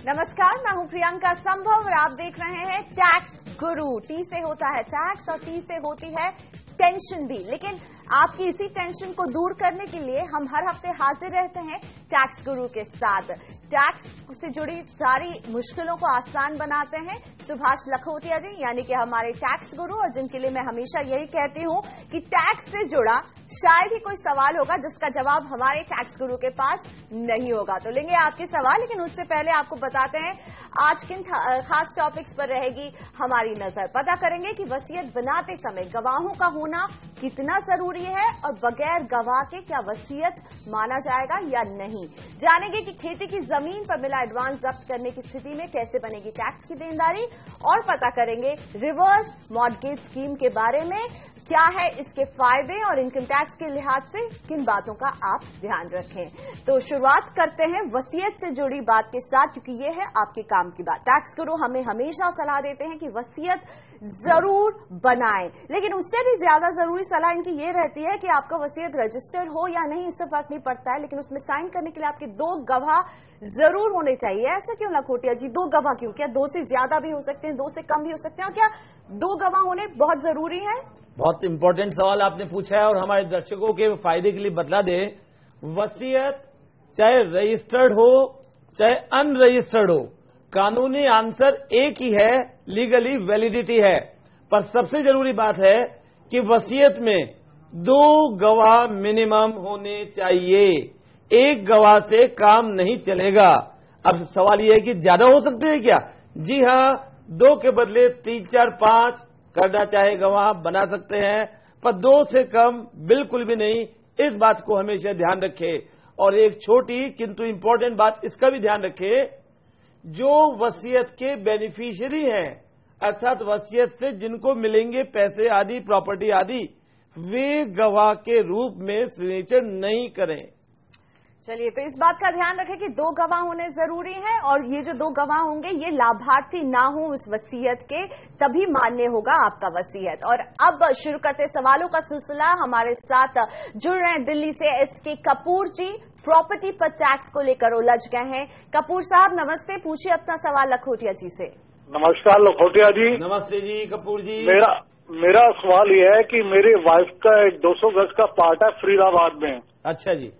नमस्कार, मैं हूं प्रियंका संभव और आप देख रहे हैं टैक्स गुरु। टी से होता है टैक्स और टी से होती है टेंशन भी, लेकिन आपकी इसी टेंशन को दूर करने के लिए हम हर हफ्ते हाजिर रहते हैं टैक्स गुरु के साथ। टैक्स से जुड़ी सारी मुश्किलों को आसान बनाते हैं सुभाष लखोटिया जी, यानी कि हमारे टैक्स गुरु, और जिनके लिए मैं हमेशा यही कहती हूं कि टैक्स से जुड़ा शायद ही कोई सवाल होगा जिसका जवाब हमारे टैक्स गुरु के पास नहीं होगा। तो लेंगे आपके सवाल, लेकिन उससे पहले आपको बताते हैं आज किन खास टॉपिक्स पर रहेगी हमारी नजर। पता करेंगे कि वसीयत बनाते समय गवाहों का होना कितना जरूरी है और बगैर गवाह के क्या वसीयत माना जाएगा या नहीं। जानेंगे कि खेती की जमीन पर मिला एडवांस जब्त करने की स्थिति में कैसे बनेगी टैक्स की देनदारी, और पता करेंगे रिवर्स मॉर्गेज स्कीम के बारे में, क्या है इसके फायदे और इनकम टैक्स के लिहाज से किन बातों का आप ध्यान रखें। तो शुरुआत करते हैं वसीयत से जुड़ी बात के साथ, क्योंकि ये है आपके काम की बात। टैक्स गुरु हमें हमेशा सलाह देते हैं कि वसीयत जरूर बनाएं, लेकिन उससे भी ज्यादा जरूरी सलाह इनकी ये रहती है कि आपका वसीयत रजिस्टर्ड हो या नहीं, इससे फर्क नहीं पड़ता है, लेकिन उसमें साइन करने के लिए आपके 2 गवाह जरूर होने चाहिए। ऐसा क्यों लखोटिया जी, 2 गवाह क्यों? क्या 2 से ज्यादा भी हो सकते हैं, 2 से कम भी हो सकते हैं, और क्या 2 गवाह होने बहुत जरूरी है? बहुत इंपॉर्टेंट सवाल आपने पूछा है और हमारे दर्शकों के फायदे के लिए बतला दे। वसीयत चाहे रजिस्टर्ड हो चाहे अनरजिस्टर्ड हो, कानूनी आंसर एक ही है, लीगली वैलिडिटी है। पर सबसे जरूरी बात है कि वसीयत में 2 गवाह मिनिमम होने चाहिए। एक गवाह से काम नहीं चलेगा। अब सवाल यह है कि ज्यादा हो सकते हैं क्या? जी हां, 2 के बदले 3, 4, 5 करना चाहे गवाह बना सकते हैं, पर 2 से कम बिल्कुल भी नहीं। इस बात को हमेशा ध्यान रखें। और एक छोटी किंतु इंपॉर्टेंट बात इसका भी ध्यान रखें, जो वसीयत के बेनिफिशियरी हैं, अर्थात वसीयत से जिनको मिलेंगे पैसे आदि, प्रॉपर्टी आदि, वे गवाह के रूप में सिग्नेचर नहीं करें। चलिए, तो इस बात का ध्यान रखें कि 2 गवाह होने जरूरी हैं, और ये जो 2 गवाह होंगे ये लाभार्थी ना हो उस वसीयत के, तभी मान्य होगा आपका वसीयत। और अब शुरू करते सवालों का सिलसिला। हमारे साथ जुड़ रहे हैं दिल्ली से एसके कपूर जी, प्रॉपर्टी पर टैक्स को लेकर उलझ गए हैं। कपूर साहब नमस्ते, पूछिए अपना सवाल लखोटिया जी से। नमस्कार लखोटिया जी। नमस्ते जी कपूर जी। मेरा सवाल यह है कि मेरी वाइफ का एक 200 गज का प्लॉट है फरीदाबाद में। अच्छा जी।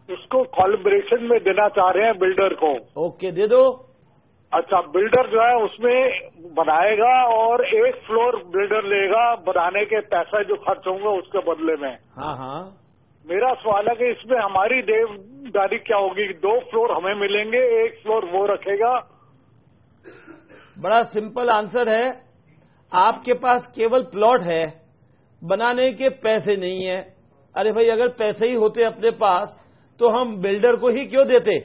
उसको कॉलिब्रेशन में देना चाह रहे हैं बिल्डर को। ओके, दे दो। अच्छा, बिल्डर जो है उसमें बनाएगा और 1 फ्लोर बिल्डर लेगा, बनाने के पैसा जो खर्च होंगे उसके बदले में। हाँ हाँ। मेरा सवाल है कि इसमें हमारी देनदारी क्या होगी? 2 फ्लोर हमें मिलेंगे, 1 फ्लोर वो रखेगा? बड़ा सिंपल आंसर है। आपके पास केवल प्लॉट है, बनाने के पैसे नहीं है। अरे भाई, अगर पैसे ही होते अपने पास तो हम बिल्डर को ही क्यों देते?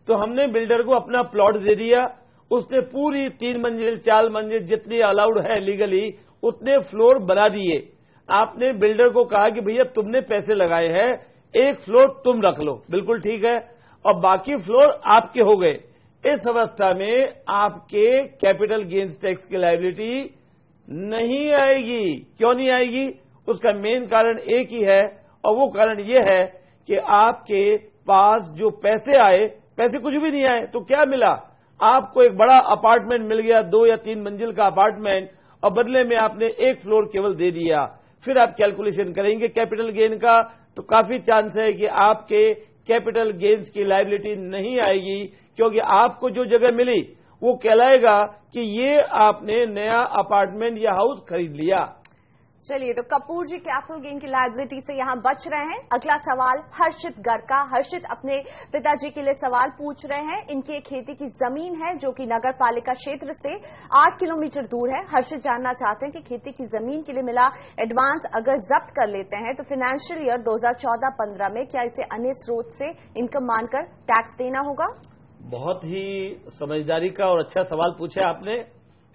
तो हमने बिल्डर को अपना प्लॉट दे दिया, उसने पूरी 3 मंजिल 4 मंजिल जितनी अलाउड है लीगली उतने फ्लोर बना दिए। आपने बिल्डर को कहा कि भैया तुमने पैसे लगाए हैं, 1 फ्लोर तुम रख लो, बिल्कुल ठीक है, और बाकी फ्लोर आपके हो गए। इस अवस्था में आपके कैपिटल गेन्स टैक्स की लायबिलिटी नहीं आएगी। क्यों नहीं आएगी? उसका मेन कारण एक ही है, और वो कारण ये है कि आपके पास जो पैसे आए, पैसे कुछ भी नहीं आए तो क्या मिला? आपको एक बड़ा अपार्टमेंट मिल गया, 2 या 3 मंजिल का अपार्टमेंट, और बदले में आपने 1 फ्लोर केवल दे दिया। फिर आप कैलकुलेशन करेंगे कैपिटल गेन का, तो काफी चांस है कि आपके कैपिटल गेन्स की लायबिलिटी नहीं आएगी, क्योंकि आपको जो जगह मिली वो कहलाएगा कि ये आपने नया अपार्टमेंट या हाउस खरीद लिया। चलिए, तो कपूर जी कैपिटल गेन की लायबिलिटी से यहां बच रहे हैं। अगला सवाल हर्षित गर का। हर्षित अपने पिताजी के लिए सवाल पूछ रहे हैं। इनकी खेती की जमीन है जो कि नगर पालिका क्षेत्र से 8 किलोमीटर दूर है। हर्षित जानना चाहते हैं कि खेती की जमीन के लिए मिला एडवांस अगर जब्त कर लेते हैं तो फाइनेंशियल ईयर 2014-15 में क्या इसे अन्य स्रोत से इनकम मानकर टैक्स देना होगा? बहुत ही समझदारी का और अच्छा सवाल पूछा आपने।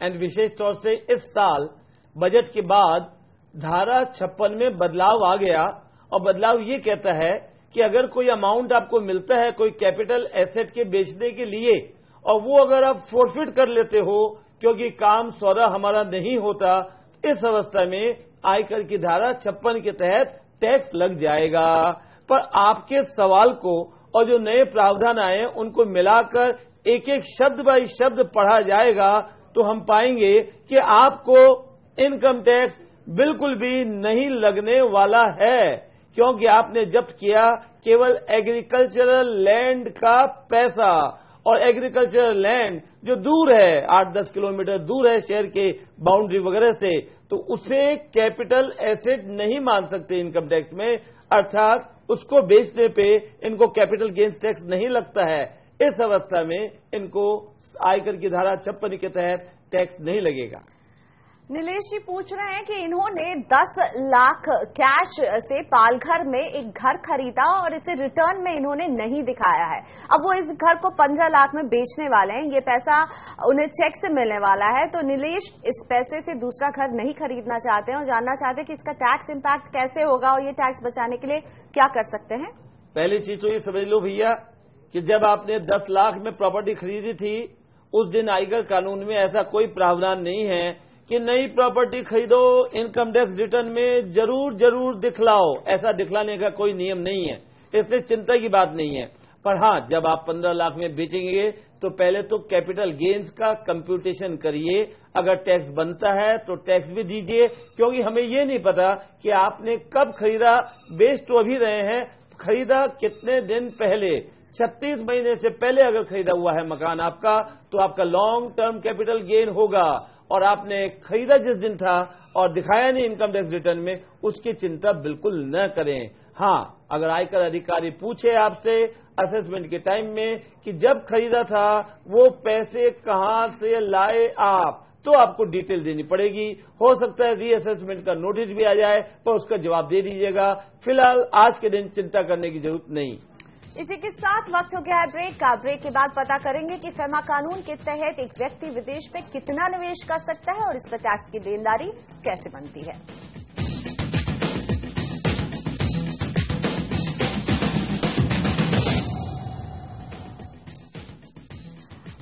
एंड विशेष तौर से इस साल बजट के बाद धारा 56 में बदलाव आ गया, और बदलाव ये कहता है कि अगर कोई अमाउंट आपको मिलता है कोई कैपिटल एसेट के बेचने के लिए, और वो अगर आप फोरफिट कर लेते हो क्योंकि काम सौदा हमारा नहीं होता, इस अवस्था में आयकर की धारा 56 के तहत टैक्स लग जाएगा। पर आपके सवाल को और जो नए प्रावधान आए उनको मिलाकर एक एक शब्द बाई शब्द पढ़ा जाएगा तो हम पाएंगे कि आपको इनकम टैक्स बिल्कुल भी नहीं लगने वाला है, क्योंकि आपने जब्त किया केवल एग्रीकल्चरल लैंड का पैसा, और एग्रीकल्चरल लैंड जो दूर है 8-10 किलोमीटर दूर है शहर के बाउंड्री वगैरह से, तो उसे कैपिटल एसेट नहीं मान सकते इनकम टैक्स में, अर्थात उसको बेचने पे इनको कैपिटल गेन्स टैक्स नहीं लगता है। इस अवस्था में इनको आयकर की धारा 56 के तहत टैक्स नहीं लगेगा। नीलेश जी पूछ रहे हैं कि इन्होंने 10 लाख कैश से पालघर में एक घर खरीदा और इसे रिटर्न में इन्होंने नहीं दिखाया है। अब वो इस घर को 15 लाख में बेचने वाले हैं, ये पैसा उन्हें चेक से मिलने वाला है। तो नीलेश इस पैसे से दूसरा घर नहीं खरीदना चाहते हैं और जानना चाहते हैं कि इसका टैक्स इंपैक्ट कैसे होगा और ये टैक्स बचाने के लिए क्या कर सकते हैं। पहली चीज तो ये समझ लो भैया कि जब आपने 10 लाख में प्रॉपर्टी खरीदी थी उस दिन आयकर कानून में ऐसा कोई प्रावधान नहीं है कि नई प्रॉपर्टी खरीदो इनकम टैक्स रिटर्न में जरूर दिखलाओ, ऐसा दिखलाने का कोई नियम नहीं है, इसलिए चिंता की बात नहीं है। पर हां, जब आप 15 लाख में बेचेंगे तो पहले तो कैपिटल गेन्स का कंप्यूटेशन करिए, अगर टैक्स बनता है तो टैक्स भी दीजिए, क्योंकि हमें ये नहीं पता कि आपने कब खरीदा, बेच तो अभी रहे हैं, खरीदा कितने दिन पहले। 36 महीने से पहले अगर खरीदा हुआ है मकान आपका तो आपका लॉन्ग टर्म कैपिटल गेन होगा, और आपने खरीदा जिस दिन था और दिखाया नहीं इनकम टैक्स रिटर्न में, उसकी चिंता बिल्कुल न करें। हां, अगर आयकर अधिकारी पूछे आपसे असेसमेंट के टाइम में कि जब खरीदा था वो पैसे कहां से लाए आप, तो आपको डिटेल देनी पड़ेगी। हो सकता है रीअसेसमेंट का नोटिस भी आ जाए, पर उसका जवाब दे दीजिएगा। फिलहाल आज के दिन चिंता करने की जरूरत नहीं। इसी के साथ वक्त हो गया है ब्रेक का। ब्रेक के बाद पता करेंगे कि फेमा कानून के तहत एक व्यक्ति विदेश में कितना निवेश कर सकता है और इस पर टैक्स की देनदारी कैसे बनती है।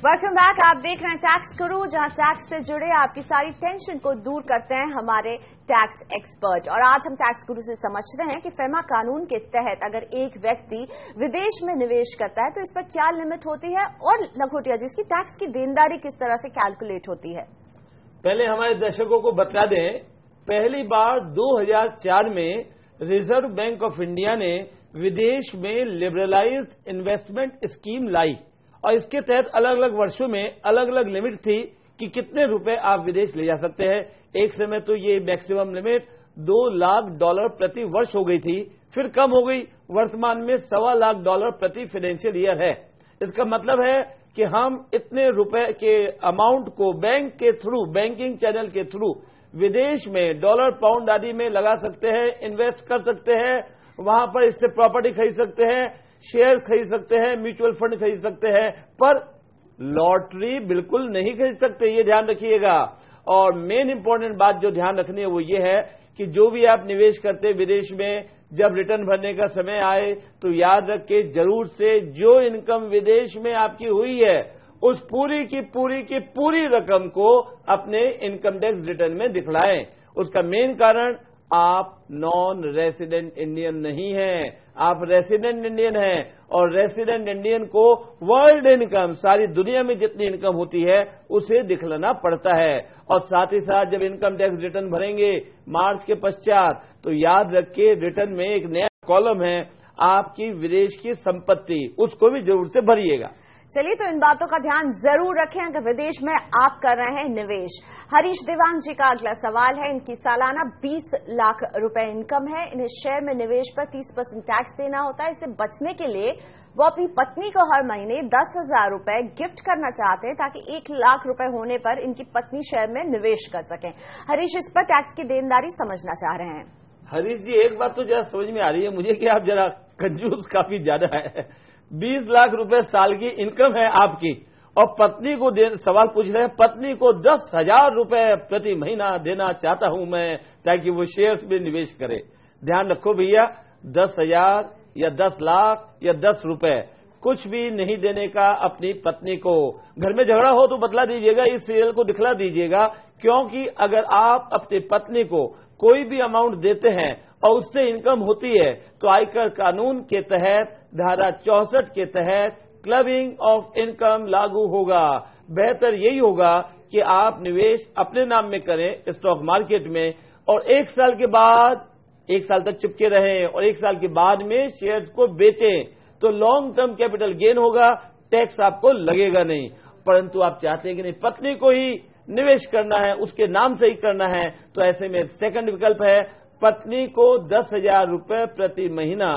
Welcome back. आप देख रहे हैं टैक्स गुरु, जहां टैक्स से जुड़े आपकी सारी टेंशन को दूर करते हैं हमारे टैक्स एक्सपर्ट। और आज हम टैक्स गुरु से समझते हैं कि फेमा कानून के तहत अगर एक व्यक्ति विदेश में निवेश करता है तो इस पर क्या लिमिट होती है और लखोटिया जी इसकी टैक्स की देनदारी किस तरह से कैलकुलेट होती है। पहले हमारे दर्शकों को बता दें, पहली बार 2004 में रिजर्व बैंक ऑफ इंडिया ने विदेश में लिबरलाइज्ड इन्वेस्टमेंट स्कीम लाई, और इसके तहत अलग अलग वर्षों में अलग अलग लिमिट थी कि कितने रुपए आप विदेश ले जा सकते हैं। एक समय तो ये मैक्सिमम लिमिट $2 लाख प्रति वर्ष हो गई थी, फिर कम हो गई, वर्तमान में $1.25 लाख प्रति फाइनेंशियल ईयर है। इसका मतलब है कि हम इतने रुपए के अमाउंट को बैंक के थ्रू, बैंकिंग चैनल के थ्रू विदेश में डॉलर पाउंड आदि में लगा सकते हैं, इन्वेस्ट कर सकते हैं, वहां पर इससे प्रॉपर्टी खरीद सकते हैं, शेयर खरीद सकते हैं, म्यूचुअल फंड खरीद सकते हैं, पर लॉटरी बिल्कुल नहीं खरीद सकते, ये ध्यान रखिएगा। और मेन इंपॉर्टेंट बात जो ध्यान रखनी है वो ये है कि जो भी आप निवेश करते हैं विदेश में, जब रिटर्न भरने का समय आए तो याद रखें जरूर से जो इनकम विदेश में आपकी हुई है उस पूरी की पूरी रकम को अपने इनकम टैक्स रिटर्न में दिखलाएं। उसका मेन कारण आप नॉन रेसिडेंट इंडियन नहीं हैं, आप रेसिडेंट इंडियन हैं, और रेसिडेंट इंडियन को वर्ल्ड इनकम, सारी दुनिया में जितनी इनकम होती है उसे दिखलाना पड़ता है। और साथ ही साथ जब इनकम टैक्स रिटर्न भरेंगे मार्च के पश्चात तो याद रखिए रिटर्न में एक नया कॉलम है आपकी विदेश की संपत्ति, उसको भी जरूर से भरिएगा। चलिए, तो इन बातों का ध्यान जरूर रखें अगर विदेश में आप कर रहे हैं निवेश। हरीश देवांग जी का अगला सवाल है। इनकी सालाना 20 लाख रुपए इनकम है, इन्हें शेयर में निवेश पर 30% टैक्स देना होता है। इससे बचने के लिए वो अपनी पत्नी को हर महीने 10,000 रुपए गिफ्ट करना चाहते हैं ताकि 1 लाख रुपए होने पर इनकी पत्नी शेयर में निवेश कर सकें। हरीश इस पर टैक्स की देनदारी समझना चाह रहे हैं। हरीश जी, एक बात तो जरा समझ में आ रही है मुझे कि आप जरा कंजूस काफी ज्यादा है। 20 लाख रुपए साल की इनकम है आपकी और पत्नी को सवाल पूछ रहे हैं, पत्नी को 10,000 रुपए प्रति महीना देना चाहता हूं मैं ताकि वो शेयर्स में निवेश करे। ध्यान रखो भैया, 10,000 या 10 लाख या 10 रुपए कुछ भी नहीं देने का अपनी पत्नी को। घर में झगड़ा हो तो बतला दीजिएगा, इस सीरियल को दिखला दीजिएगा, क्योंकि अगर आप अपनी पत्नी को कोई भी अमाउंट देते हैं और उससे इनकम होती है तो आयकर कानून के तहत धारा 64 के तहत क्लबिंग ऑफ इनकम लागू होगा। बेहतर यही होगा कि आप निवेश अपने नाम में करें स्टॉक मार्केट में, और 1 साल के बाद 1 साल तक चिपके रहें और 1 साल के बाद में शेयर्स को बेचें, तो लॉन्ग टर्म कैपिटल गेन होगा, टैक्स आपको लगेगा नहीं। परंतु आप चाहते हैं कि नहीं, पत्नी को ही निवेश करना है, उसके नाम से ही करना है, तो ऐसे में सेकंड विकल्प है, पत्नी को 10,000 रुपए प्रति महीना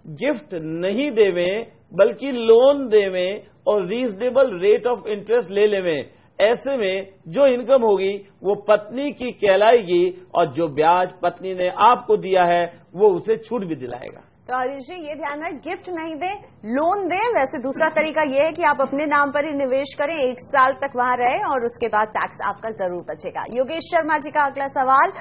गिफ्ट नहीं देवें बल्कि लोन देवें और रीजनेबल रेट ऑफ इंटरेस्ट ले लेवें। ऐसे में जो इनकम होगी वो पत्नी की कहलाएगी और जो ब्याज पत्नी ने आपको दिया है वो उसे छूट भी दिलाएगा। तो हरीश जी ये ध्यान रखें, गिफ्ट नहीं दें, लोन दें। वैसे दूसरा तरीका यह है कि आप अपने नाम पर ही निवेश करें, 1 साल तक वहां रहें और उसके बाद टैक्स आपका जरूर बचेगा। योगेश शर्मा जी का अगला सवाल,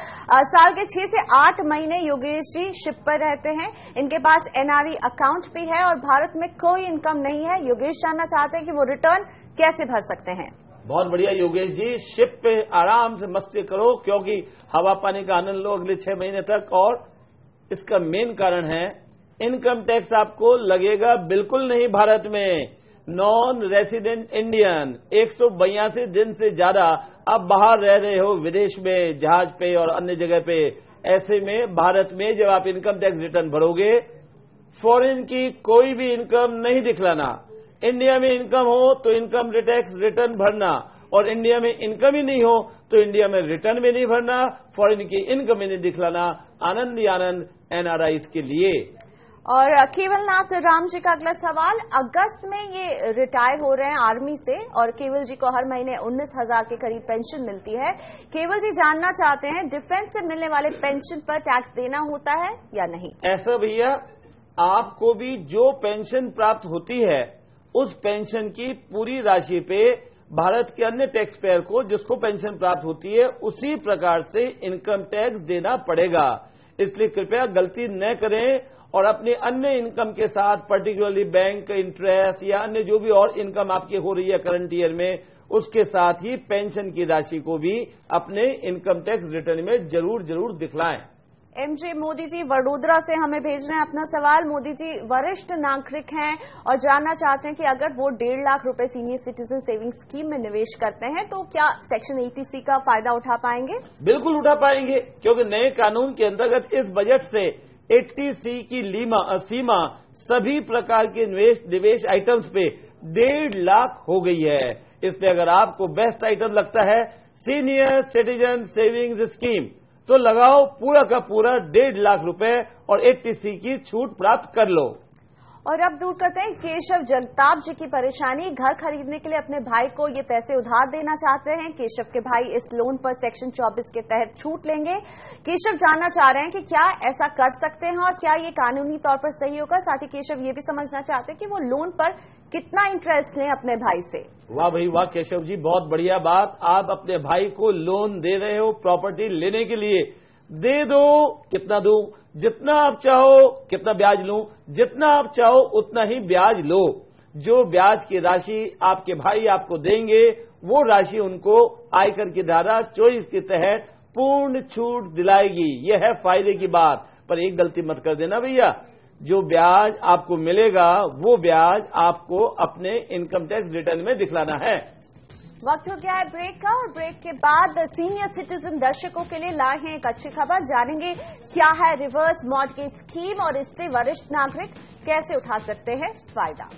साल के 6 से 8 महीने योगेश जी शिप पर रहते हैं, इनके पास एनआरई अकाउंट भी है और भारत में कोई इनकम नहीं है। योगेश जानना चाहते हैं कि वो रिटर्न कैसे भर सकते हैं। बहुत बढ़िया योगेश जी, शिप पे आराम से मस्ती करो, क्योंकि हवा पानी का आनंद लो अगले 6 महीने तक। और इसका मेन कारण है इनकम टैक्स आपको लगेगा बिल्कुल नहीं भारत में। नॉन रेसिडेंट इंडियन 182 दिन से ज्यादा आप बाहर रह रहे हो, विदेश में, जहाज पे और अन्य जगह पे, ऐसे में भारत में जब आप इनकम टैक्स रिटर्न भरोगे, फॉरेन की कोई भी इनकम नहीं दिखलाना। इंडिया में इनकम हो तो इनकम टैक्स रिटर्न भरना, और इंडिया में इनकम ही नहीं हो तो इंडिया में रिटर्न भी नहीं भरना, फॉरेन की इनकम ही नहीं दिखलाना। आनंद ही आनंद एनआरआई के लिए। और केवलनाथ राम जी का अगला सवाल, अगस्त में ये रिटायर हो रहे हैं आर्मी से और केवल जी को हर महीने 19,000 के करीब पेंशन मिलती है। केवल जी जानना चाहते हैं डिफेंस से मिलने वाले पेंशन पर टैक्स देना होता है या नहीं। ऐसा भैया, आपको भी जो पेंशन प्राप्त होती है उस पेंशन की पूरी राशि पे भारत के अन्य टैक्स पेयर को जिसको पेंशन प्राप्त होती है उसी प्रकार से इनकम टैक्स देना पड़ेगा। इसलिए कृपया गलती न करें और अपने अन्य इनकम के साथ, पर्टिकुलरली बैंक इंटरेस्ट या अन्य जो भी और इनकम आपकी हो रही है करंट ईयर में, उसके साथ ही पेंशन की राशि को भी अपने इनकम टैक्स रिटर्न में जरूर दिखलाएं। एमजे मोदी जी वडोदरा से हमें भेज रहे हैं अपना सवाल। मोदी जी वरिष्ठ नागरिक हैं और जानना चाहते हैं कि अगर वो 1.5 लाख रुपए सीनियर सिटीजन सेविंग स्कीम में निवेश करते हैं तो क्या सेक्शन 80C का फायदा उठा पाएंगे। बिल्कुल उठा पाएंगे, क्योंकि नए कानून के अंतर्गत इस बजट से 80C की सीमा सभी प्रकार के निवेश आइटम्स पे 1.5 लाख हो गई है। इसलिए अगर आपको बेस्ट आइटम लगता है सीनियर सिटीजन सेविंग्स स्कीम, तो लगाओ पूरा का पूरा 1.5 लाख रुपए और 80C की छूट प्राप्त कर लो। और अब दूर करते हैं केशव जगताप जी की परेशानी। घर खरीदने के लिए अपने भाई को ये पैसे उधार देना चाहते हैं। केशव के भाई इस लोन पर सेक्शन 24 के तहत छूट लेंगे। केशव जानना चाह रहे हैं कि क्या ऐसा कर सकते हैं और क्या ये कानूनी तौर पर सही होगा। साथ ही केशव ये भी समझना चाहते हैं कि वो लोन पर कितना इंटरेस्ट लें अपने भाई से। वाह भाई वाह केशव जी, बहुत बढ़िया बात। आप अपने भाई को लोन दे रहे हो प्रॉपर्टी लेने के लिए, दे दो। कितना दूं? जितना आप चाहो। कितना ब्याज लूं? जितना आप चाहो उतना ही ब्याज लो। जो ब्याज की राशि आपके भाई आपको देंगे वो राशि उनको आयकर की धारा 24 के तहत पूर्ण छूट दिलाएगी। यह है फायदे की बात। पर एक गलती मत कर देना भैया, जो ब्याज आपको मिलेगा वो ब्याज आपको अपने इनकम टैक्स रिटर्न में दिखलाना है। वक्त हो गया है ब्रेक का और ब्रेक के बाद सीनियर सिटीजन दर्शकों के लिए लाए हैं एक अच्छी खबर। जानेंगे क्या है रिवर्स मॉर्टगेज स्कीम और इससे वरिष्ठ नागरिक कैसे उठा सकते हैं फायदा।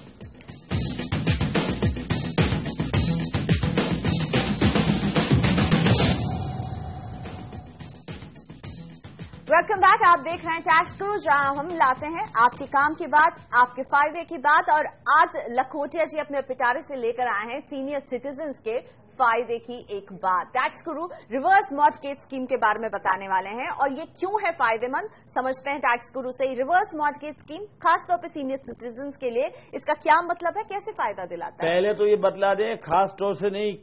Welcome back. आप देख रहे हैं टैक्स गुरु, जहां हम लाते हैं आपके काम की बात, आपके फायदे की बात। और आज लखोटिया जी अपने पिटारे से लेकर आए हैं सीनियर सिटीजन्स के फायदे की एक बात। टैक्स गुरु रिवर्स मॉर्टगेज स्कीम के बारे में बताने वाले हैं और ये क्यों है फायदेमंद, समझते हैं टैक्स गुरु से। रिवर्स मॉर्टगेज स्कीम खासतौर पर सीनियर सिटीजन्स के लिए इसका क्या मतलब है, कैसे फायदा दिलाता है। पहले तो ये बतला दें, खास तौर से नहीं,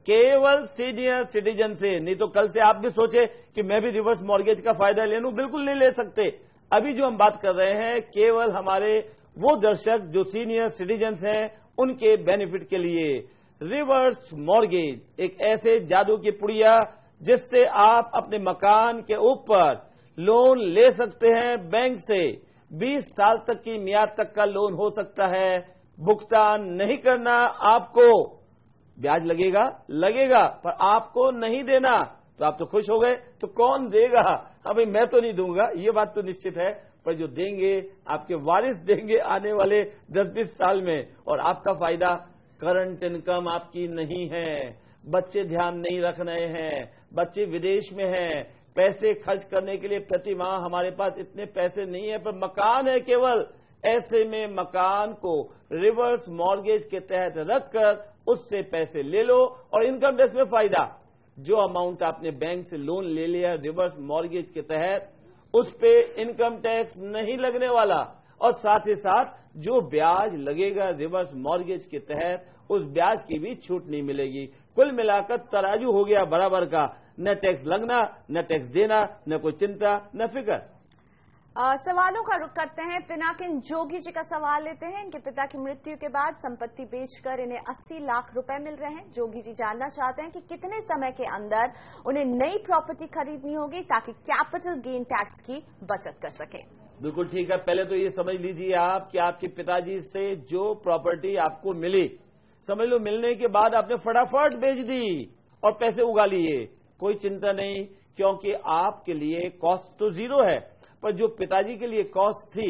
केवल सीनियर सिटीजन से। नहीं तो कल से आप भी सोचे कि मैं भी रिवर्स मॉर्गेज का फायदा ले लूं, बिल्कुल नहीं ले सकते। अभी जो हम बात कर रहे हैं केवल हमारे वो दर्शक जो सीनियर सिटीजन्स हैं उनके बेनिफिट के लिए। रिवर्स मॉर्गेज एक ऐसे जादू की पुड़िया जिससे आप अपने मकान के ऊपर लोन ले सकते हैं बैंक से। 20 साल तक की मियाद तक का लोन हो सकता है। भुगतान नहीं करना, आपको ब्याज लगेगा, पर आपको नहीं देना तो आप तो खुश हो गए, तो कौन देगा? हाँ भाई, मैं तो नहीं दूंगा, ये बात तो निश्चित है, पर जो देंगे आपके वारिस देंगे आने वाले 10-20 साल में, और आपका फायदा। करंट इनकम आपकी नहीं है, बच्चे ध्यान नहीं रख रहे हैं, बच्चे विदेश में हैं, पैसे खर्च करने के लिए प्रति माह हमारे पास इतने पैसे नहीं है, पर मकान है केवल। ऐसे में मकान को रिवर्स मॉर्गेज के तहत रखकर उससे पैसे ले लो, और इनकम टैक्स में फायदा। जो अमाउंट आपने बैंक से लोन ले लिया रिवर्स मॉर्गेज के तहत, उस पे इनकम टैक्स नहीं लगने वाला, और साथ ही साथ जो ब्याज लगेगा रिवर्स मॉर्गेज के तहत, उस ब्याज की भी छूट नहीं मिलेगी। कुल मिलाकर तराजू हो गया बराबर का, न टैक्स लगना, न टैक्स देना, न कोई चिंता, न फिक्र। सवालों का रुख करते हैं। पिनाकिन जोगी जी का सवाल लेते हैं। इनके पिता की मृत्यु के बाद संपत्ति बेचकर इन्हें 80 लाख रुपए मिल रहे हैं। जोगी जी जानना चाहते हैं कि कितने समय के अंदर उन्हें नई प्रॉपर्टी खरीदनी होगी ताकि कैपिटल गेन टैक्स की बचत कर सके। बिल्कुल ठीक है। पहले तो ये समझ लीजिए आप कि आपके पिताजी से जो प्रॉपर्टी आपको मिली, समझ लो मिलने के बाद आपने फटाफट बेच दी और पैसे उगा लिए, कोई चिंता नहीं, क्योंकि आपके लिए कॉस्ट तो जीरो है, पर जो पिताजी के लिए कॉस्ट थी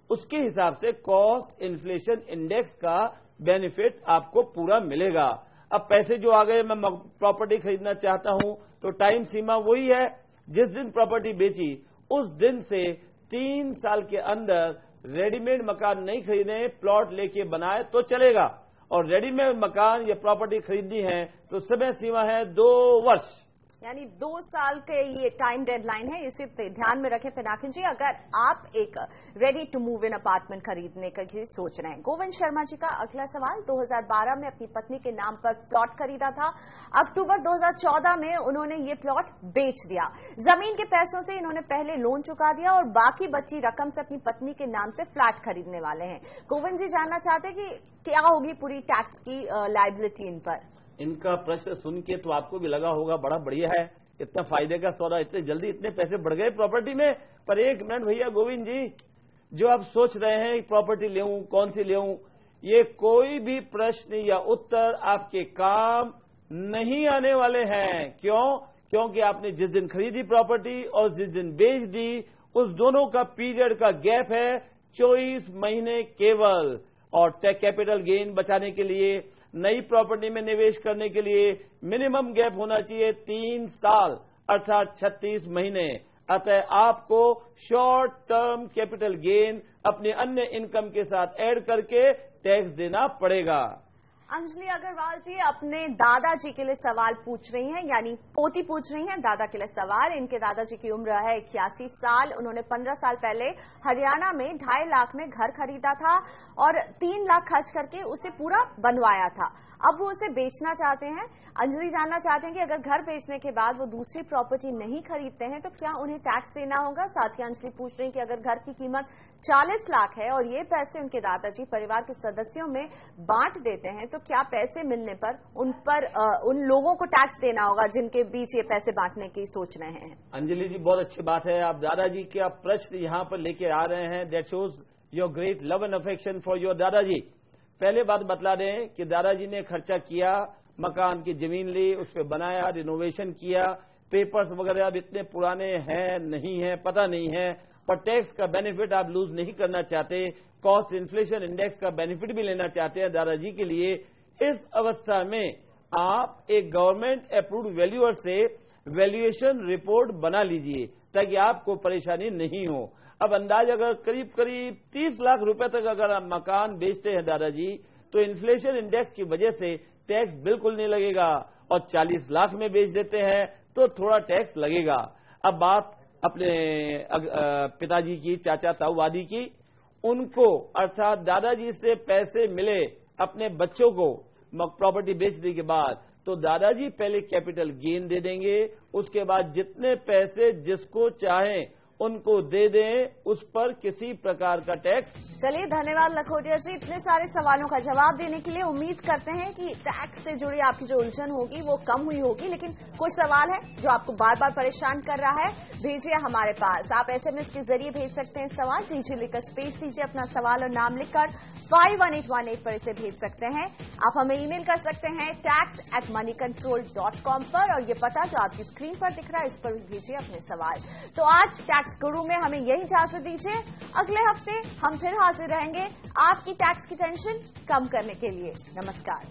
उसके हिसाब से कॉस्ट इन्फ्लेशन इंडेक्स का बेनिफिट आपको पूरा मिलेगा। अब पैसे जो आ गए, मैं प्रॉपर्टी खरीदना चाहता हूं, तो टाइम सीमा वही है, जिस दिन प्रॉपर्टी बेची उस दिन से 3 साल के अंदर रेडीमेड मकान नहीं खरीदे, प्लॉट लेके बनाए तो चलेगा, और रेडीमेड मकान या प्रॉपर्टी खरीदनी है तो समय सीमा है 2 वर्ष, यानी 2 साल के ये टाइम डेडलाइन है। इसे ध्यान में रखें पिनाकिन जी, अगर आप एक ready to move in apartment खरीदने की सोच रहे हैं। गोविंद शर्मा जी का अगला सवाल, 2012 में अपनी पत्नी के नाम पर प्लॉट खरीदा था। अक्टूबर 2014 में उन्होंने ये प्लॉट बेच दिया। जमीन के पैसों से इन्होंने पहले लोन चुका दिया और बाकी बची रकम से अपनी पत्नी के नाम से फ्लैट खरीदने वाले हैं। गोविंद जी जानना चाहते हैं कि क्या होगी पूरी टैक्स की लायबिलिटी इन पर। इनका प्रश्न सुन के तो आपको भी लगा होगा बड़ा बढ़िया है, इतना फायदे का सौदा, इतने जल्दी इतने पैसे बढ़ गए प्रॉपर्टी में। पर एक मिनट भैया गोविंद जी, जो आप सोच रहे हैं प्रॉपर्टी लेऊं, कौन सी लेऊं, ये कोई भी प्रश्न या उत्तर आपके काम नहीं आने वाले हैं। क्यों? क्योंकि आपने जिस दिन खरीदी प्रॉपर्टी और जिस दिन बेच दी, उस दोनों का पीरियड का गैप है 24 महीने केवल। और टैक्स कैपिटल गेन बचाने के लिए, नई प्रॉपर्टी में निवेश करने के लिए मिनिमम गैप होना चाहिए 3 साल अर्थात 36 महीने। अतः आपको शॉर्ट टर्म कैपिटल गेन अपने अन्य इनकम के साथ ऐड करके टैक्स देना पड़ेगा। अंजलि अग्रवाल जी अपने दादाजी के लिए सवाल पूछ रही हैं, यानी पोती पूछ रही हैं दादा के लिए सवाल। इनके दादाजी की उम्र है 81 साल। उन्होंने 15 साल पहले हरियाणा में 2.5 लाख में घर खरीदा था और 3 लाख खर्च करके उसे पूरा बनवाया था। अब वो उसे बेचना चाहते हैं। अंजलि जानना चाहते हैं कि अगर घर बेचने के बाद वो दूसरी प्रॉपर्टी नहीं खरीदते हैं तो क्या उन्हें टैक्स देना होगा। साथ ही अंजलि पूछ रही हैं कि अगर घर की कीमत 40 लाख है और ये पैसे उनके दादाजी परिवार के सदस्यों में बांट देते हैं तो क्या पैसे मिलने पर उन लोगों को टैक्स देना होगा जिनके बीच ये पैसे बांटने की सोच रहे हैं। अंजलि जी बहुत अच्छी बात है, आप दादाजी का प्रश्न यहाँ पर लेके आ रहे हैं। That shows your great love and affection for your दादाजी। पहले बात बतला दें कि दादाजी ने खर्चा किया, मकान की जमीन ली, उस पर बनाया, रिनोवेशन किया, पेपर्स वगैरह अब इतने पुराने हैं नहीं है पता नहीं है, पर टैक्स का बेनिफिट आप लूज नहीं करना चाहते, कॉस्ट इन्फ्लेशन इंडेक्स का बेनिफिट भी लेना चाहते हैं दादाजी के लिए। इस अवस्था में आप एक गवर्नमेंट अप्रूव्ड वैल्यूअर से वैल्यूएशन रिपोर्ट बना लीजिए ताकि आपको परेशानी नहीं हो। अब अंदाज अगर करीब 30 लाख रुपए तक अगर आप मकान बेचते हैं दादाजी, तो इन्फ्लेशन इंडेक्स की वजह से टैक्स बिल्कुल नहीं लगेगा, और 40 लाख में बेच देते हैं तो थोड़ा टैक्स लगेगा। अब बात अपने पिताजी की, चाचा ताऊवादी की, उनको अर्थात दादाजी से पैसे मिले अपने बच्चों को प्रॉपर्टी बेचने के बाद, तो दादाजी पहले कैपिटल गेन दे देंगे, उसके बाद जितने पैसे जिसको चाहें उनको दे दें, उस पर किसी प्रकार का टैक्स। चलिए, धन्यवाद लखोटिया जी इतने सारे सवालों का जवाब देने के लिए। उम्मीद करते हैं कि टैक्स से जुड़ी आपकी जो उलझन होगी वो कम हुई होगी। लेकिन कोई सवाल है जो आपको बार बार परेशान कर रहा है, भेजिए हमारे पास। आप SMS के जरिए भेज सकते हैं सवाल। डीजी लिखकर स्पेस दीजिए, अपना सवाल और नाम लिखकर 51818 पर इसे भेज सकते हैं। आप हमें ईमेल कर सकते हैं tax@moneycontrol.com पर, और ये पता जो आपकी स्क्रीन पर दिख रहा है इस पर भी भेजिए अपने सवाल। तो आज टैक्स गुरु में हमें यही इजाजत दीजिए। अगले हफ्ते हम फिर हाजिर रहेंगे आपकी टैक्स की टेंशन कम करने के लिए। नमस्कार।